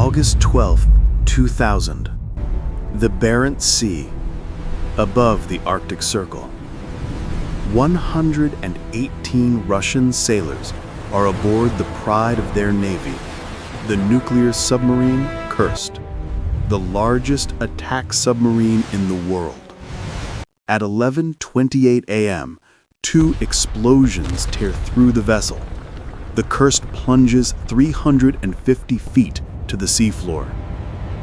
August 12, 2000. The Barents Sea, above the Arctic Circle. 118 Russian sailors are aboard the pride of their navy, the nuclear submarine Kursk, the largest attack submarine in the world. At 11:28 a.m., two explosions tear through the vessel. The Kursk plunges 350 feet to the seafloor.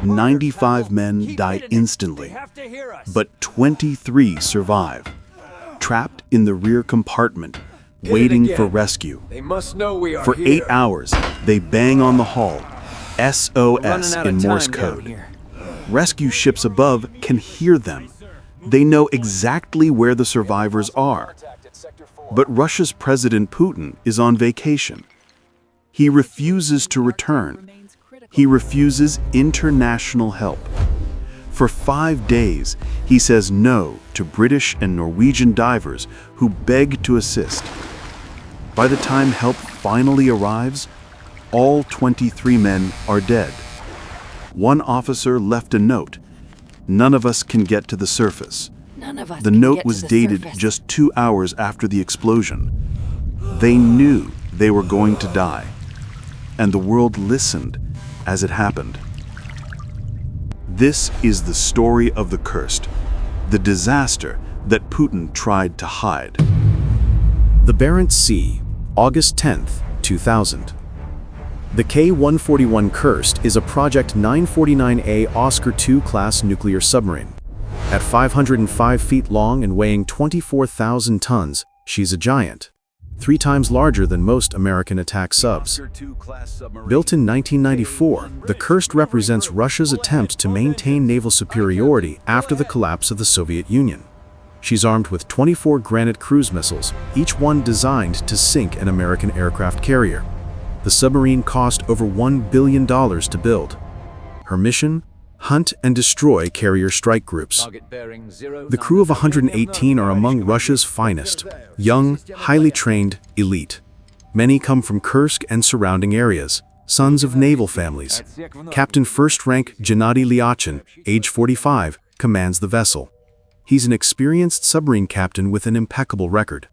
95 men die instantly, but 23 survive, trapped in the rear compartment, waiting for rescue. For 8 hours, they bang on the hull, SOS in Morse code. Rescue ships above can hear them. They know exactly where the survivors are. But Russia's President Putin is on vacation. He refuses to return. He refuses international help. For 5 days, he says no to British and Norwegian divers who beg to assist. By the time help finally arrives, all 23 men are dead. One officer left a note. "None of us can get to the surface." The note was dated just 2 hours after the explosion. They knew they were going to die, and the world listened as it happened. This is the story of the Kursk, the disaster that Putin tried to hide. The Barents Sea, August 10, 2000. The K-141 Kursk is a Project 949A Oscar II class nuclear submarine. At 505 feet long and weighing 24,000 tons, she's a giant, 3 times larger than most American attack subs. Built in 1994, the Kursk represents Russia's attempt to maintain naval superiority after the collapse of the Soviet Union. She's armed with 24 Granite cruise missiles, each one designed to sink an American aircraft carrier. The submarine cost over $1 billion to build. Her mission? Hunt and destroy carrier strike groups. The crew of 118 are among Russia's finest, young, highly trained, elite. Many come from Kursk and surrounding areas, sons of naval families. Captain First Rank Gennady Lyachin, age 45, commands the vessel. He's an experienced submarine captain with an impeccable record.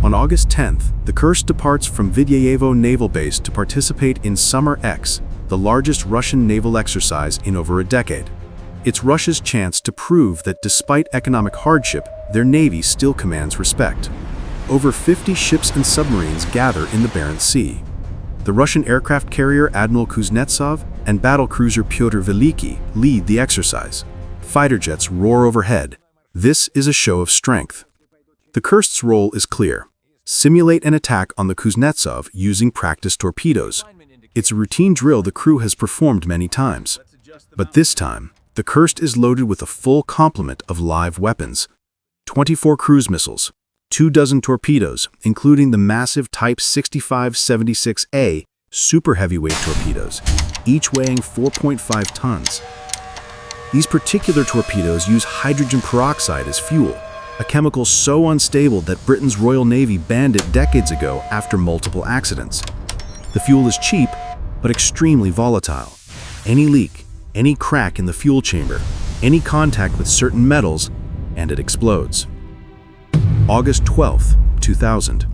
On August 10th, the Kursk departs from Vidyayevo Naval Base to participate in Summer X, the largest Russian naval exercise in over a decade. It's Russia's chance to prove that despite economic hardship, their navy still commands respect. Over 50 ships and submarines gather in the Barents Sea. The Russian aircraft carrier Admiral Kuznetsov and battlecruiser Pyotr Veliki lead the exercise. Fighter jets roar overhead. This is a show of strength. The Kursk's role is clear. Simulate an attack on the Kuznetsov using practice torpedoes. It's a routine drill the crew has performed many times. But this time, the Kursk is loaded with a full complement of live weapons. 24 cruise missiles, 24 torpedoes, including the massive Type 6576A super heavyweight torpedoes, each weighing 4.5 tons. These particular torpedoes use hydrogen peroxide as fuel, a chemical so unstable that Britain's Royal Navy banned it decades ago after multiple accidents. The fuel is cheap, but extremely volatile. Any leak, any crack in the fuel chamber, any contact with certain metals, and it explodes. August 12, 2000,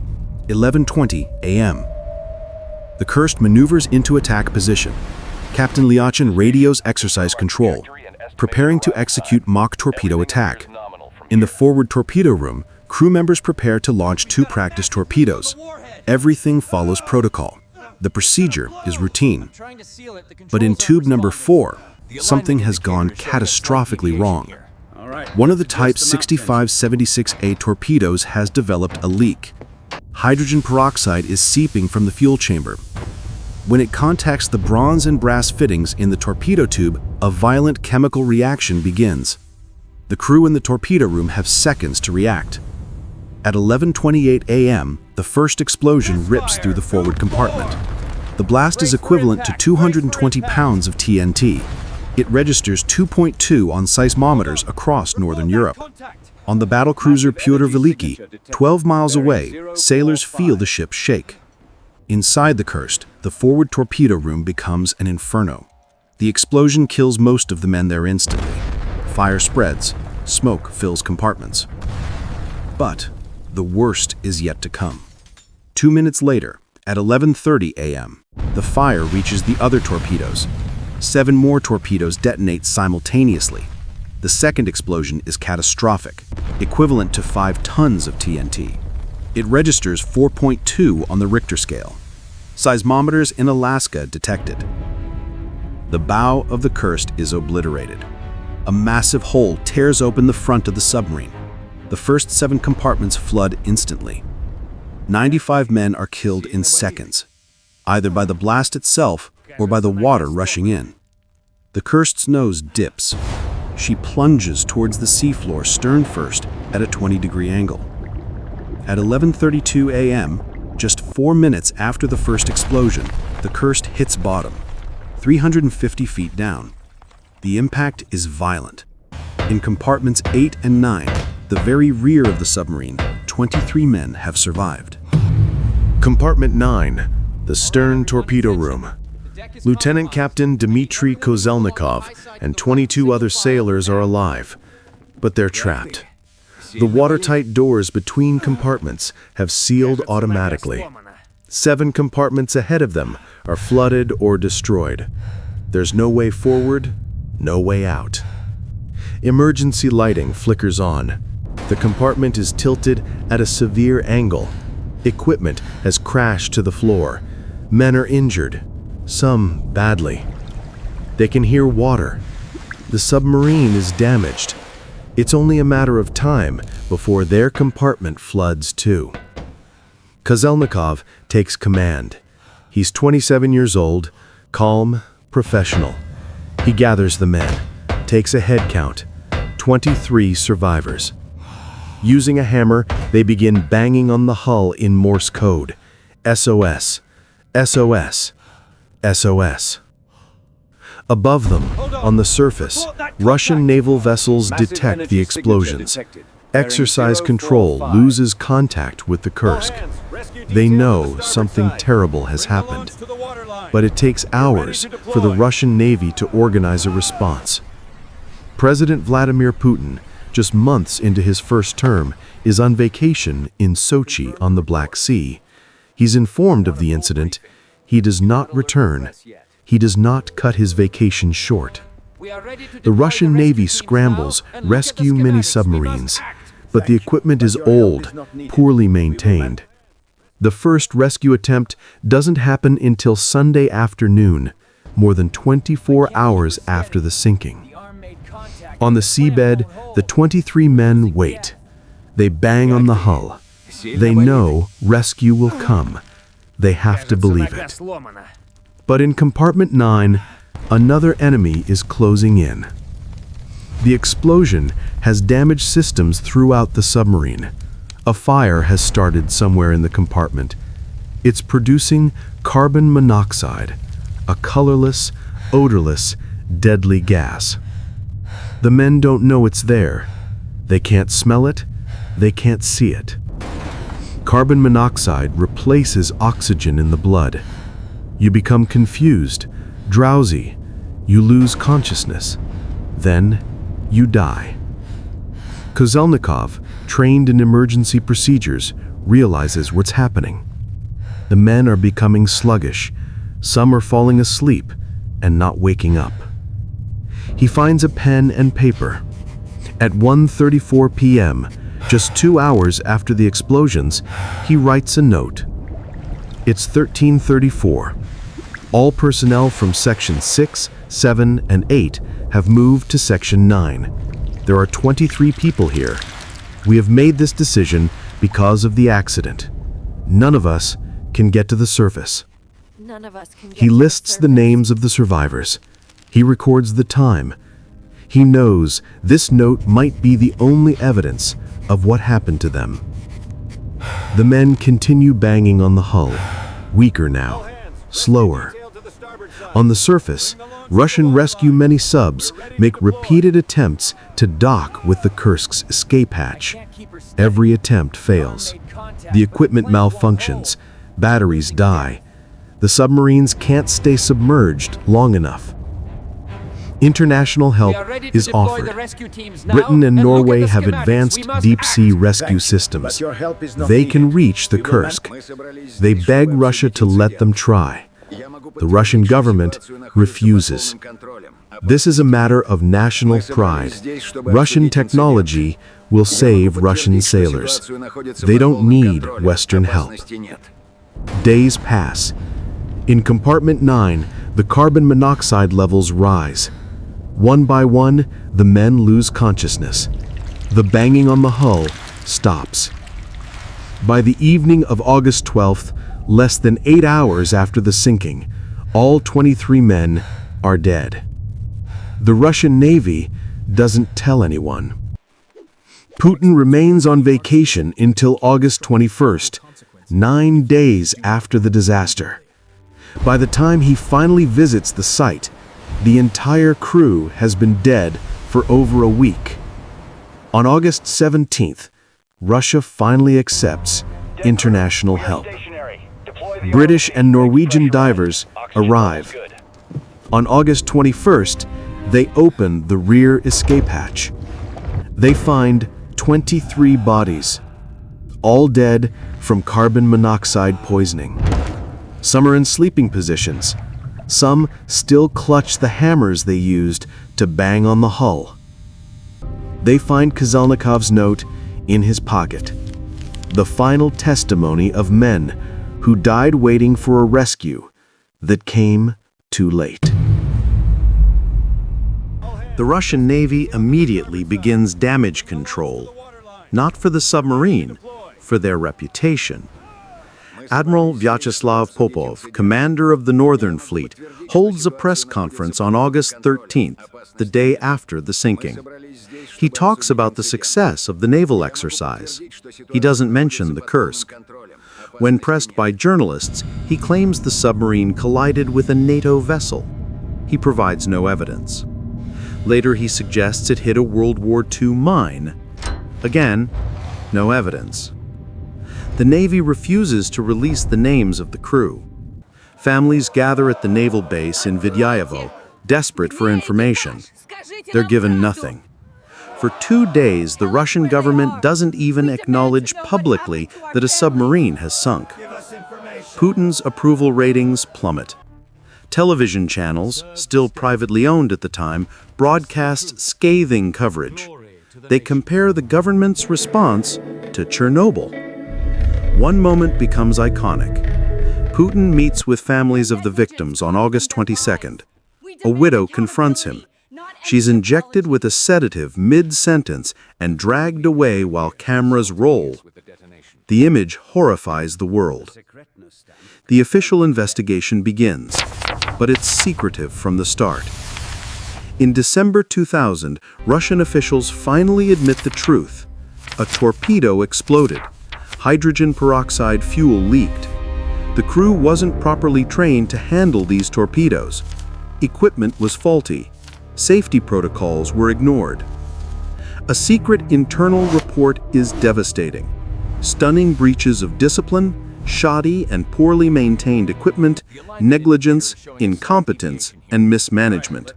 11:20 a.m. The Kursk maneuvers into attack position. Captain Lyachin radios exercise control, preparing to execute mock torpedo attack. In the forward torpedo room, crew members prepare to launch 2 practice torpedoes. Everything follows protocol. The procedure is routine. But in tube number 4, something has gone catastrophically wrong. One of the Type 6576A torpedoes has developed a leak. Hydrogen peroxide is seeping from the fuel chamber. When it contacts the bronze and brass fittings in the torpedo tube, a violent chemical reaction begins. The crew in the torpedo room have seconds to react. At 11:28 a.m., the first explosion rips through the forward compartment. The blast is equivalent to 220 pounds of TNT. It registers 2.2 on seismometers across northern Europe. On the battlecruiser Pyotr Veliki, 12 miles away, sailors feel the ship shake. Inside the Kursk, The forward torpedo room becomes an inferno. The explosion kills most of the men there instantly. Fire spreads, smoke fills compartments. But the worst is yet to come. 2 minutes later, at 11:30 a.m., the fire reaches the other torpedoes. 7 more torpedoes detonate simultaneously. The second explosion is catastrophic, equivalent to 5 tons of TNT. It registers 4.2 on the Richter scale. Seismometers in Alaska detected. The bow of the Kursk is obliterated. A massive hole tears open the front of the submarine. The first 7 compartments flood instantly. 95 men are killed in seconds, either by the blast itself or by the water rushing in. The Kursk's nose dips. She plunges towards the seafloor stern first at a 20-degree angle. At 11:32 a.m., just 4 minutes after the first explosion, the Kursk hits bottom, 350 feet down. The impact is violent. In compartments 8 and 9, the very rear of the submarine, 23 men have survived. Compartment 9, the stern torpedo room. Lieutenant Captain Dmitri Koselnikov and 22 other sailors are alive, but they're trapped. The watertight doors between compartments have sealed automatically. 7 compartments ahead of them are flooded or destroyed. There's no way forward, no way out. Emergency lighting flickers on. The compartment is tilted at a severe angle. Equipment has crashed to the floor. Men are injured, some badly. They can hear water. The submarine is damaged. It's only a matter of time before their compartment floods too. Koselnikov takes command. He's 27 years old, calm, professional. He gathers the men, takes a head count, 23 survivors. Using a hammer, they begin banging on the hull in Morse code. SOS, SOS, SOS. Above them, on the surface, Russian naval vessels detect the explosions. Exercise control loses contact with the Kursk. They know something terrible has happened, but it takes hours for the Russian Navy to organize a response. President Vladimir Putin, just months into his first term, is on vacation in Sochi on the Black Sea. He's informed of the incident. He does not return. He does not cut his vacation short. The Russian Navy scrambles rescue many submarines, but the equipment is old, poorly maintained. The first rescue attempt doesn't happen until Sunday afternoon, more than 24 hours after the sinking. On the seabed, the 23 men wait. They bang on the hull. They know rescue will come. They have to believe it. But in compartment 9, another enemy is closing in. The explosion has damaged systems throughout the submarine. A fire has started somewhere in the compartment. It's producing carbon monoxide, a colorless, odorless, deadly gas. The men don't know it's there. They can't smell it. They can't see it. Carbon monoxide replaces oxygen in the blood. You become confused, drowsy. You lose consciousness. Then you die. Koselnikov, trained in emergency procedures, realizes what's happening. The men are becoming sluggish. Some are falling asleep and not waking up. He finds a pen and paper. At 1:34 p.m., just 2 hours after the explosions, he writes a note. It's 13:34. All personnel from Section 6, 7, and 8 have moved to Section 9. There are 23 people here. We have made this decision because of the accident. None of us can get to the surface. He lists the names of the survivors. He records the time. He knows this note might be the only evidence of what happened to them. The men continue banging on the hull, weaker now, slower. On the surface, Russian rescue many subs make repeated attempts to dock with the Kursk's escape hatch. Every attempt fails. The equipment malfunctions, batteries die. The submarines can't stay submerged long enough. International help is offered. Britain and Norway have advanced deep-sea rescue systems. They can reach the Kursk. They beg Russia to let them try. The Russian government refuses. This is a matter of national pride. Russian technology will save Russian sailors. They don't need Western help. Days pass. In compartment 9, the carbon monoxide levels rise. One by one, the men lose consciousness. The banging on the hull stops. By the evening of August 12th, less than 8 hours after the sinking, all 23 men are dead. The Russian Navy doesn't tell anyone. Putin remains on vacation until August 21st, 9 days after the disaster. By the time he finally visits the site, the entire crew has been dead for over a week. On August 17th, Russia finally accepts international help. British and Norwegian divers arrive. On August 21st, they open the rear escape hatch. They find 23 bodies, all dead from carbon monoxide poisoning. Some are in sleeping positions. Some still clutch the hammers they used to bang on the hull. They find Koselnikov's note in his pocket, the final testimony of men who died waiting for a rescue that came too late. The Russian Navy immediately begins damage control, not for the submarine, for their reputation. Admiral Vyacheslav Popov, commander of the Northern Fleet, holds a press conference on August 13th, the day after the sinking. He talks about the success of the naval exercise. He doesn't mention the Kursk. When pressed by journalists, he claims the submarine collided with a NATO vessel. He provides no evidence. Later, he suggests it hit a World War II mine. Again, no evidence. The Navy refuses to release the names of the crew. Families gather at the naval base in Vidyayevo, desperate for information. They're given nothing. For 2 days, the Russian government doesn't even acknowledge publicly that a submarine has sunk. Putin's approval ratings plummet. Television channels, still privately owned at the time, broadcast scathing coverage. They compare the government's response to Chernobyl. One moment becomes iconic. Putin meets with families of the victims on August 22nd. A widow confronts him. She's injected with a sedative mid-sentence and dragged away while cameras roll. The image horrifies the world. The official investigation begins, but it's secretive from the start. In December 2000, Russian officials finally admit the truth. A torpedo exploded. Hydrogen peroxide fuel leaked. The crew wasn't properly trained to handle these torpedoes. Equipment was faulty. Safety protocols were ignored. A secret internal report is devastating. Stunning breaches of discipline, shoddy and poorly maintained equipment, negligence, incompetence, and mismanagement.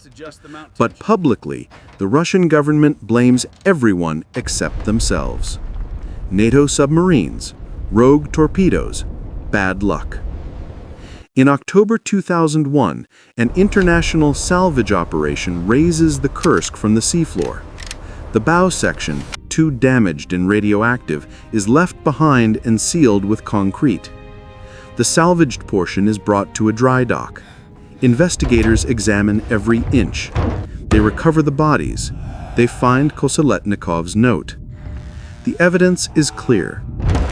But publicly, the Russian government blames everyone except themselves. NATO submarines, rogue torpedoes, bad luck. In October 2001, an international salvage operation raises the Kursk from the seafloor. The bow section, too damaged and radioactive, is left behind and sealed with concrete. The salvaged portion is brought to a dry dock. Investigators examine every inch. They recover the bodies. They find Koselnikov's note. The evidence is clear.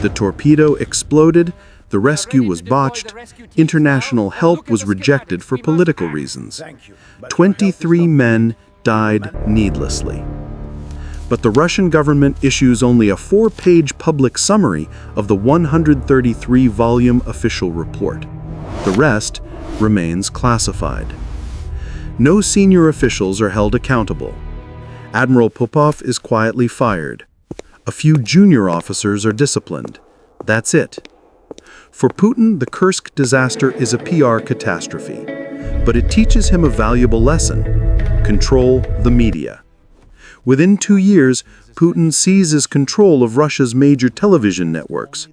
The torpedo exploded, the rescue was botched, international help was rejected for political reasons. 23 men died needlessly. But the Russian government issues only a 4-page public summary of the 133-volume official report. The rest remains classified. No senior officials are held accountable. Admiral Popov is quietly fired. A few junior officers are disciplined. That's it. For Putin, the Kursk disaster is a PR catastrophe, but it teaches him a valuable lesson: control the media. Within 2 years, Putin seizes control of Russia's major television networks.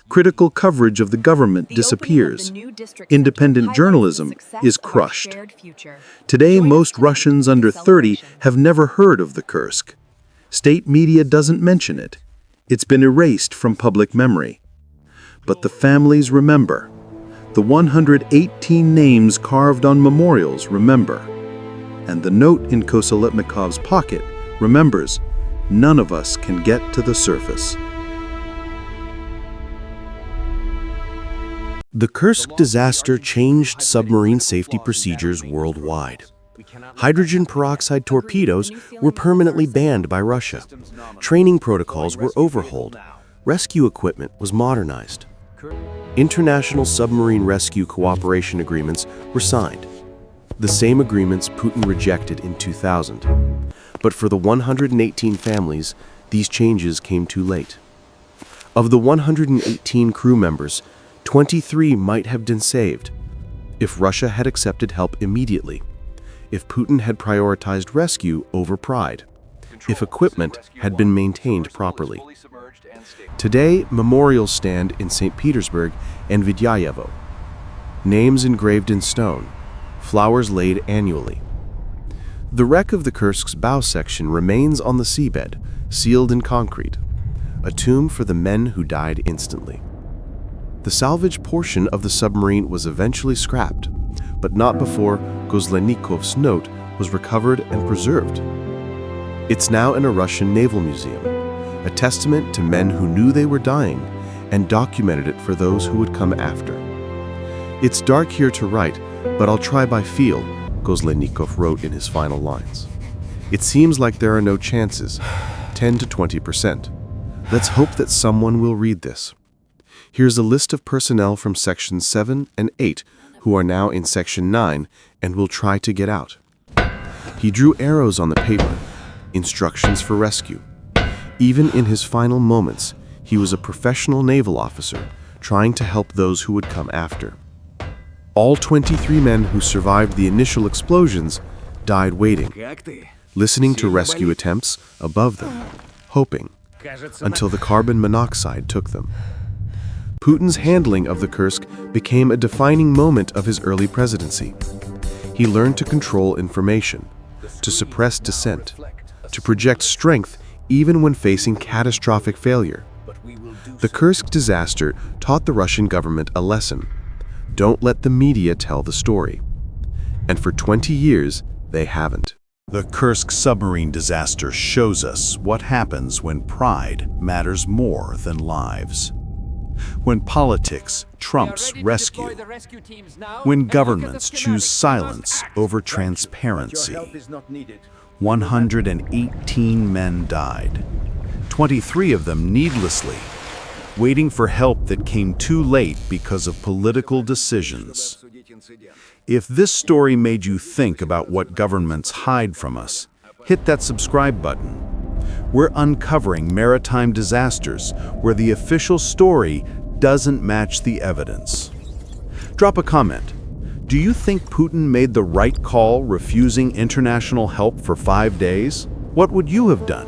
Critical coverage of the government disappears. Independent journalism is crushed. Today, most Russians under 30 have never heard of the Kursk. State media doesn't mention it. It's been erased from public memory. But the families remember. The 118 names carved on memorials remember. And the note in Koselnikov's pocket remembers, none of us can get to the surface. The Kursk disaster changed submarine safety procedures worldwide. Hydrogen peroxide torpedoes were permanently banned by Russia. Training protocols were overhauled. Rescue equipment was modernized. International submarine rescue cooperation agreements were signed. The same agreements Putin rejected in 2000. But for the 118 families, these changes came too late. Of the 118 crew members, 23 might have been saved if Russia had accepted help immediately, if Putin had prioritized rescue over pride, if equipment had been maintained properly. Today, memorials stand in St. Petersburg and Vidyayevo. Names engraved in stone, flowers laid annually. The wreck of the Kursk's bow section remains on the seabed, sealed in concrete, a tomb for the men who died instantly. The salvage portion of the submarine was eventually scrapped, but not before Koselnikov's note was recovered and preserved. It's now in a Russian naval museum, a testament to men who knew they were dying and documented it for those who would come after. "It's dark here to write, but I'll try by feel," Koselnikov wrote in his final lines. "It seems like there are no chances, 10 to 20%. Let's hope that someone will read this." Here's a list of personnel from Section 7 and 8 who are now in Section 9 and will try to get out. He drew arrows on the paper, instructions for rescue. Even in his final moments, he was a professional naval officer trying to help those who would come after. All 23 men who survived the initial explosions died waiting, listening to rescue attempts above them, hoping, until the carbon monoxide took them. Putin's handling of the Kursk became a defining moment of his early presidency. He learned to control information, to suppress dissent, to project strength even when facing catastrophic failure. The Kursk disaster taught the Russian government a lesson: don't let the media tell the story. And for 20 years, they haven't. The Kursk submarine disaster shows us what happens when pride matters more than lives. When politics trumps rescue. When governments choose silence over transparency. 118 men died, 23 of them needlessly, waiting for help that came too late because of political decisions. If this story made you think about what governments hide from us, hit that subscribe button. We're uncovering maritime disasters where the official story doesn't match the evidence. Drop a comment. Do you think Putin made the right call refusing international help for 5 days? What would you have done?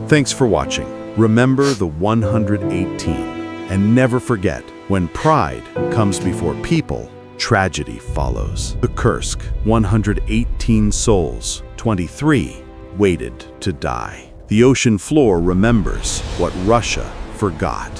Thanks for watching. Remember the 118, and never forget, when pride comes before people, tragedy follows. The Kursk, 118 souls, 23 waited to die. The ocean floor remembers what Russia forgot.